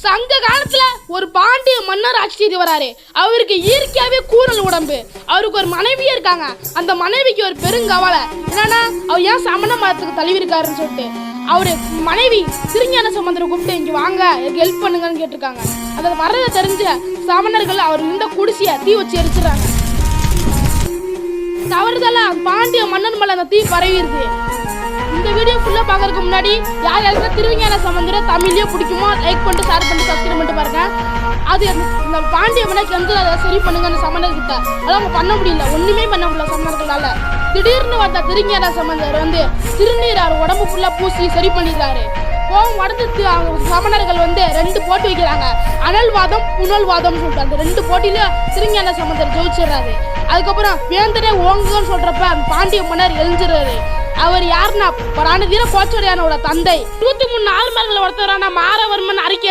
சங்க காலத்துல ஒரு பாண்டிய மன்னர் ஆட்சி செய்து வராரு. அவருக்கு இயற்கையாவே கூறல் உடம்பு. அவருக்கு ஒரு மனைவியே இருக்காங்க. அந்த மனைவிக்கு ஒரு பெருங்கவலை என்னன்னா, அவர் ஏன் சமண மதத்துக்கு தழுவி இருக்காருன்னு சொல்லிட்டு அவரு மனைவி திருஞான சம்பந்தரை கூப்பிட்டு இங்க வாங்க எனக்கு ஹெல்ப் பண்ணுங்கன்னு கேட்டிருக்காங்க. அதை வர்றதை தெரிஞ்ச சமணர்கள் அவர் இருந்த குடிசைய தீ வச்சு எரிச்சிடறாங்க. தவறுதலா பாண்டிய மன்னன் மேல அந்த தீ பரவிடுது. இந்த வீடியோ ஃபுல்லா பார்க்கறதுக்கு முன்னாடி யார் யாருக்கு திருஞான சம்பந்தரை தமிழ்லயே பிடிக்குமோ லைக் பண்ணிட்டு ஷேர் பண்ணிட்டு சப்ஸ்கிரைப் பண்ணிட்டு பாருங்க. அது இந்த பாண்டிய மன்னருக்கு வந்து அதை சரி பண்ணுங்க அந்த சமணர்கிட்ட. அதான் அவங்க பண்ண முடியல, ஒண்ணுமே பண்ண முடியல சமணர்களால. திடீர்னு வந்த திருஞான சம்பந்தர் வந்து திருநீர் அவர் உடம்பு ஃபுல்லா பூசி சரி பண்ணிடுறாரு. கோவம் உடஞ்சிட்டு அவங்க சமணர்கள் வந்து 2 போட்டி வைக்கிறாங்க. அனல்வாதம் புனல்வாதம் சொல்லிட்டு அந்த 2 போட்டியில திருஞான சம்பந்தர் ஜெயிச்சிடுறாரு. அதுக்கப்புறம் வேந்தனே ஓங்குன்னு சொல்றப்ப அந்த பாண்டிய மன்னர் எழுஞ்சிடுறாரு. அவர் யாருன்னா வீர கோச்சடையானோட தந்தை 23 ஆழ்மர்கள் ஒருத்தரான மாரவர்மன் அறிக்கை